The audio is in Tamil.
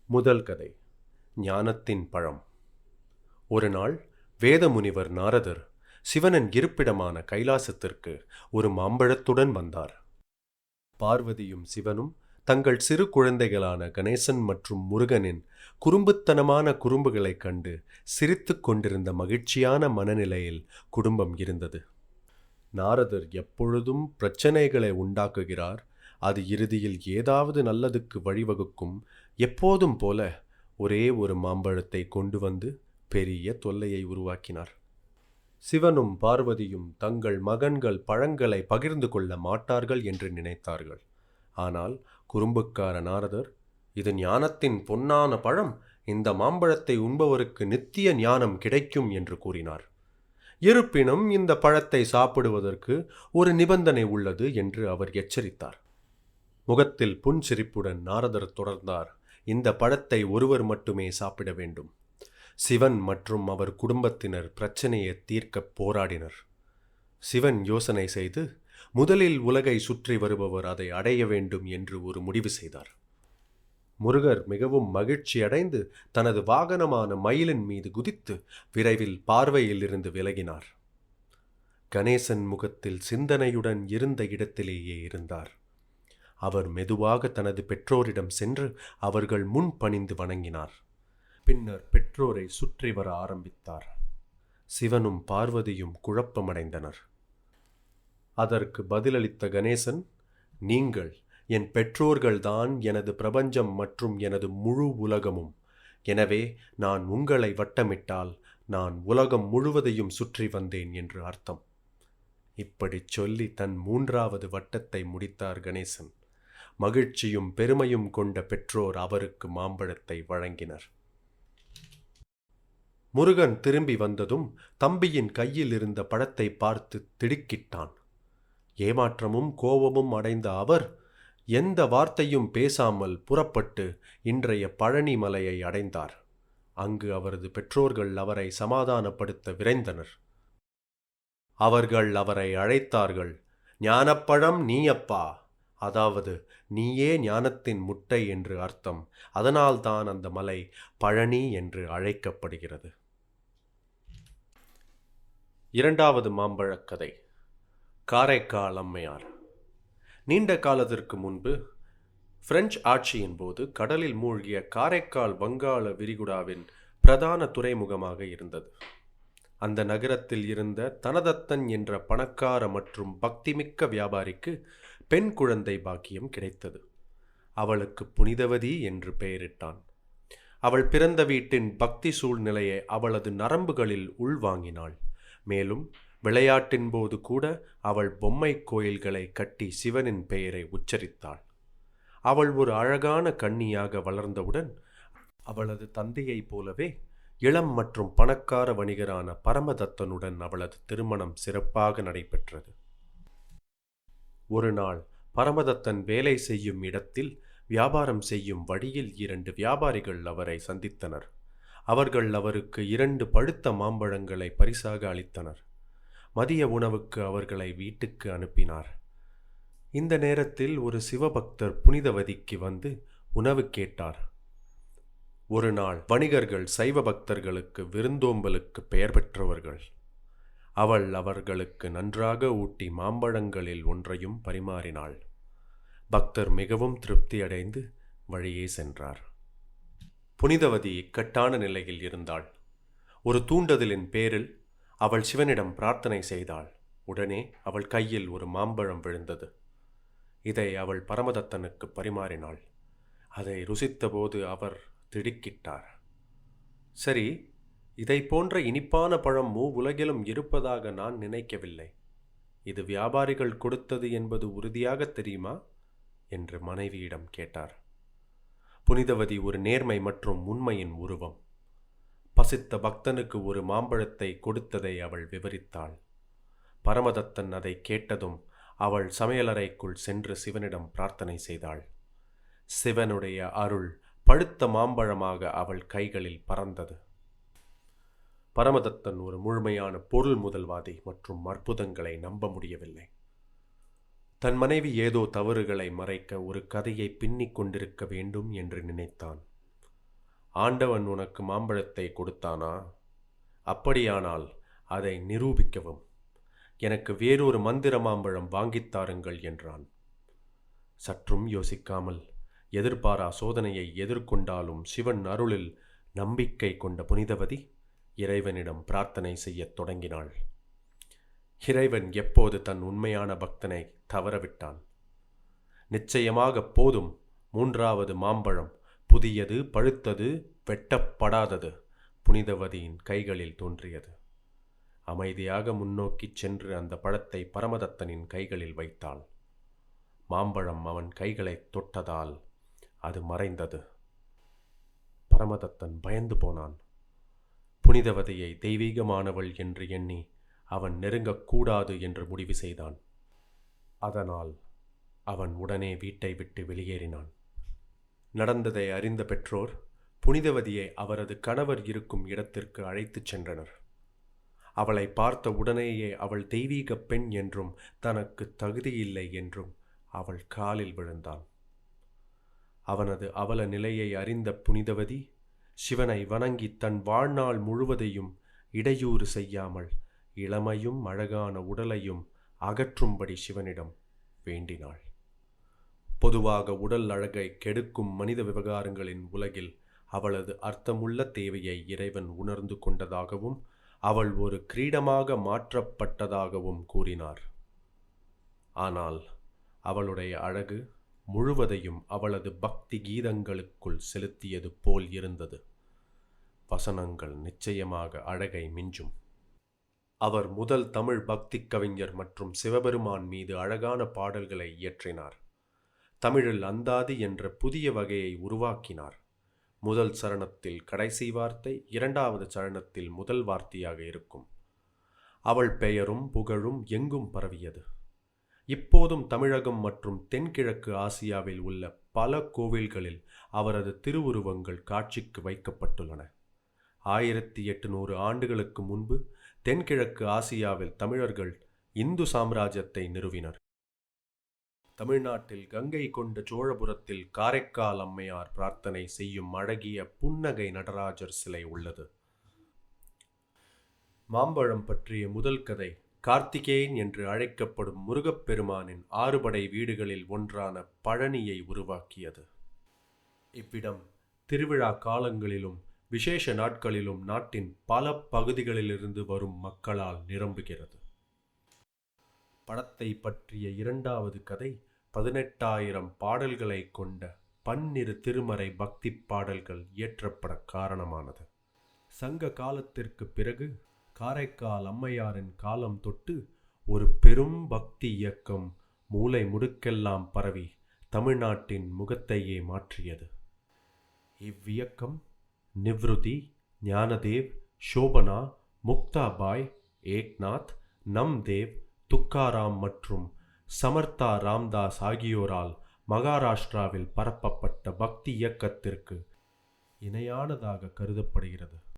முதல் கதை. ஞானத்தின் பழம். ஒரு நாள் வேதமுனிவர் நாரதர் சிவனின் இருப்பிடமான கைலாசத்திற்கு ஒரு மாம்பழத்துடன் வந்தார். பார்வதியும் சிவனும் தங்கள் சிறு குழந்தைகளான கணேசன் மற்றும் முருகனின் குறும்புத்தனமான குறும்புகளைக் கண்டு சிரித்து கொண்டிருந்த மகிழ்ச்சியான மனநிலையில் குடும்பம் இருந்தது. நாரதர் எப்பொழுதும் பிரச்சனைகளை உண்டாக்குகிறார், அது இறுதியில் ஏதாவது நல்லதுக்கு வழிவகுக்கும். எப்போதும் போல ஒரே ஒரு மாம்பழத்தை கொண்டு வந்து பெரிய தொல்லையை உருவாக்கினார். சிவனும் பார்வதியும் தங்கள் மகன்கள் பழங்களை பகிர்ந்து கொள்ள மாட்டார்கள் என்று நினைத்தார்கள். ஆனால் குறும்புக்கார நாரதர், இது ஞானத்தின் பொன்னான பழம், இந்த மாம்பழத்தை உண்பவருக்கு நித்திய ஞானம் கிடைக்கும் என்று கூறினார். இருப்பினும் இந்த பழத்தை சாப்பிடுவதற்கு ஒரு நிபந்தனை உள்ளது என்று அவர் எச்சரித்தார். முகத்தில் புன்சிரிப்புடன் நாரதர் தொடர்ந்தார், இந்த பழத்தை ஒருவர் மட்டுமே சாப்பிட வேண்டும். சிவன் மற்றும் அவர் குடும்பத்தினர் பிரச்சனையை தீர்க்க போராடினர். சிவன் யோசனை செய்து முதலில் உலகை சுற்றி வருபவர் அதை அடைய வேண்டும் என்று ஒரு முடிவு செய்தார். முருகர் மிகவும் மகிழ்ச்சி அடைந்து தனது வாகனமான மயிலின் மீது குதித்து விரைவில் பார்வையில் இருந்து விலகினார். கணேசன் முகத்தில் சிந்தனையுடன் இருந்த இடத்திலேயே இருந்தார். அவர் மெதுவாக தனது பெற்றோரிடம் சென்று அவர்கள் முன் பணிந்து வணங்கினார். பின்னர் பெற்றோரை சுற்றி வர ஆரம்பித்தார். சிவனும் பார்வதியும் குழப்பமடைந்தனர். அதற்கு பதிலளித்த கணேசன், நீங்கள் என் பெற்றோர்கள்தான் எனது பிரபஞ்சம் மற்றும் எனது முழு உலகமும். எனவே நான் உங்களை வட்டமிட்டால் நான் உலகம் முழுவதையும் சுற்றி வந்தேன் என்று அர்த்தம். இப்படி சொல்லி தன் 3வது வட்டத்தை முடித்தார் கணேசன். மகிழ்ச்சியும் பெருமையும் கொண்ட பெற்றோர் அவருக்கு மாம்பழத்தை வழங்கினர். முருகன் திரும்பி வந்ததும் தம்பியின் கையில் இருந்த பழத்தை பார்த்து திடுக்கிட்டான். ஏமாற்றமும் கோபமும் அடைந்த அவர் எந்த வார்த்தையும் பேசாமல் புறப்பட்டு இன்றைய பழனி மலையை அடைந்தார். அங்கு அவரது பெற்றோர்கள் அவரை சமாதானப்படுத்த விரைந்தனர். அவர்கள் அவரை அழைத்தார்கள். ஞானப்பழம் நீயப்பா, அதாவது நீயே ஞானத்தின் முட்டை என்று அர்த்தம். அதனால்தான் அந்த மலை பழனி என்று அழைக்கப்படுகிறது. 2வது மாம்பழக் கதை. காரைக்கால் அம்மையார். நீண்ட காலத்திற்கு முன்பு பிரெஞ்சு ஆட்சியின் போது கடலில் மூழ்கிய காரைக்கால் வங்காள விரிகுடாவின் பிரதான துறைமுகமாக இருந்தது. அந்த நகரத்தில் இருந்த தனதத்தன் என்ற பணக்கார மற்றும் பக்திமிக்க வியாபாரிக்கு பெண் குழந்தை பாக்கியம் கிடைத்தது. அவளுக்கு புனிதவதி என்று பெயரிட்டான். அவள் பிறந்த வீட்டின் பக்தி சூழ்நிலையை அவளது நரம்புகளில் உள்வாங்கினாள். மேலும் விளையாட்டின் போது கூட அவள் பொம்மை கோயில்களை கட்டி சிவனின் பெயரை உச்சரித்தாள். அவள் ஒரு அழகான கன்னியாக வளர்ந்தவுடன் அவளது தந்தையைப் போலவே இளம் மற்றும் பணக்கார வணிகரான பரமதத்தனுடன் அவளது திருமணம் சிறப்பாக நடைபெற்றது. ஒரு நாள் பரமதத்தன் வேலை செய்யும் இடத்தில் வியாபாரம் செய்யும் வழியில் 2 வியாபாரிகள் அவரை சந்தித்தனர். அவர்கள் அவருக்கு 2 பழுத்த மாம்பழங்களை பரிசாக அளித்தனர். மதிய உணவுக்கு அவர்களை வீட்டுக்கு அனுப்பினார். இந்த நேரத்தில் ஒரு சிவபக்தர் புனிதவதிக்கு வந்து உணவு கேட்டார். ஒரு நாள் வணிகர்கள் சைவ பக்தர்களுக்கு விருந்தோம்பலுக்கு பெயர் பெற்றவர்கள். அவள் அவர்களுக்கு நன்றாக ஊட்டி மாம்பழங்களில் ஒன்றையும் பரிமாறினாள். பக்தர் மிகவும் திருப்தியடைந்து வழியே சென்றார். புனிதவதி இக்கட்டான நிலையில் இருந்தாள். ஒரு தூண்டுதலின் பேரில் அவள் சிவனிடம் பிரார்த்தனை செய்தாள். உடனே அவள் கையில் ஒரு மாம்பழம் விழுந்தது. இதை அவள் பரமதத்தனுக்கு பரிமாறினாள். அதை ருசித்தபோது அவர் திடுக்கிட்டார். சரி, இதை போன்ற இனிப்பான பழம் உலகிலும் இருப்பதாக நான் நினைக்கவில்லை. இது வியாபாரிகள் கொடுத்தது என்பது உறுதியாக தெரியுமா என்று மனைவியிடம் கேட்டார். புனிதவதி ஒரு நேர்மை மற்றும் உண்மையின் உருவம். பசித்த பக்தனுக்கு ஒரு மாம்பழத்தை கொடுத்ததை அவள் விவரித்தாள். பரமதத்தன் அதை கேட்டதும் அவள் சமையலறைக்குள் சென்று சிவனிடம் பிரார்த்தனை செய்தாள். சிவனுடைய அருள் பழுத்த மாம்பழமாக அவள் கைகளில் பறந்தது. பரமதத்தன் ஒரு முழுமையான பொருள் முதல்வாதி மற்றும் அற்புதங்களை நம்ப முடியவில்லை. தன் மனைவி ஏதோ தவறுகளை மறைக்க ஒரு கதையை பின்னிக் கொண்டிருக்க வேண்டும் என்று நினைத்தான். ஆண்டவன் உனக்கு மாம்பழத்தை கொடுத்தானா? அப்படியானால் அதை நிரூபிக்கவும். எனக்கு வேறொரு மந்திர மாம்பழம் வாங்கித் தாருங்கள் என்றான். சற்றும் யோசிக்காமல் எதிர்பாரா சோதனையை எதிர்கொண்டாலும் சிவன் அருளில் நம்பிக்கை கொண்ட புனிதவதி இறைவனிடம் பிரார்த்தனை செய்யத் தொடங்கினாள். இறைவன் எப்போது தன் உண்மையான பக்தனை தவறவிட்டான்? நிச்சயமாக போதும். 3வது மாம்பழம், புதியது, பழுத்தது, வெட்டப்படாதது, புனிதவதியின் கைகளில் தோன்றியது. அமைதியாக முன்னோக்கிச் சென்று அந்த பழத்தை பரமதத்தனின் கைகளில் வைத்தாள். மாம்பழம் அவன் கைகளைத் தொட்டதால் அது மறைந்தது. பரமதத்தன் பயந்து போனான். புனிதவதியை தெய்வீகமானவள் என்று எண்ணி அவன் நெருங்கக்கூடாது என்று முடிவு செய்தான். அதனால் அவன் உடனே வீட்டை விட்டு வெளியேறினான். நடந்ததை அறிந்த பெற்றோர் புனிதவதியை அவரது கணவர் இருக்கும் இடத்திற்கு அழைத்துச் சென்றனர். அவளை பார்த்த உடனேயே அவள் தெய்வீக பெண் என்றும் தனக்கு தகுதியில்லை என்றும் அவள் காலில் விழுந்தான். அவனது அவல நிலையை அறிந்த புனிதவதி சிவனை வணங்கி தன் வாழ்நாள் முழுவதையும் இடையூறு செய்யாமல் இளமையும் அழகான உடலையும் அகற்றும்படி சிவனிடம் வேண்டினாள். பொதுவாக உடல் அழகை கெடுக்கும் மனித விவகாரங்களின் உலகில் அவளது அர்த்தமுள்ள தேவையை இறைவன் உணர்ந்து கொண்டதாகவும் அவள் ஒரு கிரீடமாக மாற்றப்பட்டதாகவும் கூறினார். ஆனால் அவளுடைய அழகு முழுவதையும் அவளது பக்தி கீதங்களுக்குள் செலுத்தியது போல் இருந்தது. வசனங்கள் நிச்சயமாக அழகை மிஞ்சும். அவர் முதல் தமிழ் பக்தி கவிஞர் மற்றும் சிவபெருமான் மீது அழகான பாடல்களை இயற்றினார். தமிழில் அந்தாதி என்ற புதிய வகையை உருவாக்கினார். முதல் சரணத்தில் கடைசி வார்த்தை, 2வது சரணத்தில் முதல் வார்த்தையாக இருக்கும். அவள் பெயரும் புகழும் எங்கும் பரவியது. இப்போதும் தமிழகம் மற்றும் தென்கிழக்கு ஆசியாவில் உள்ள பல கோவில்களில் அவரது திருவுருவங்கள் காட்சிக்கு வைக்கப்பட்டுள்ளன. 1800 ஆண்டுகளுக்கு முன்பு தென்கிழக்கு ஆசியாவில் தமிழர்கள் இந்து சாம்ராஜ்யத்தை நிறுவினர். தமிழ்நாட்டில் கங்கை கொண்ட சோழபுரத்தில் காரைக்கால் அம்மையார் பிரார்த்தனை செய்யும் அழகிய புன்னகை நடராஜர் சிலை உள்ளது. மாம்பழம் பற்றிய முதல் கதை கார்த்திகேயன் என்று அழைக்கப்படும் முருகப்பெருமானின் 6 படை வீடுகளில் ஒன்றான பழனியை உருவாக்கியது. இவ்விடம் திருவிழா காலங்களிலும் விசேஷ நாட்களிலும் நாட்டின் பல பகுதிகளிலிருந்து வரும் மக்களால் நிரம்புகிறது. படத்தை பற்றிய 2வது கதை 18,000 பாடல்களை கொண்ட 12 திருமறை பக்தி பாடல்கள் இயற்றப்பட காரணமானது. சங்க காலத்திற்கு பிறகு காரைக்கால் அம்மையாரின் காலம் தொட்டு ஒரு பெரும் பக்தி இயக்கம் மூலை முடுக்கெல்லாம் பரவி தமிழ்நாட்டின் முகத்தையே மாற்றியது. இவ்வியக்கம் நிவ்ருதி, ஞானதேவ், சோபனா, முக்தாபாய், ஏக்நாத், நம்தேவ், துக்காராம் மற்றும் சமர்த்தா ராம்தாஸ் ஆகியோரால் மகாராஷ்டிராவில் பரப்பப்பட்ட பக்தி இயக்கத்திற்கு இணையானதாக கருதப்படுகிறது.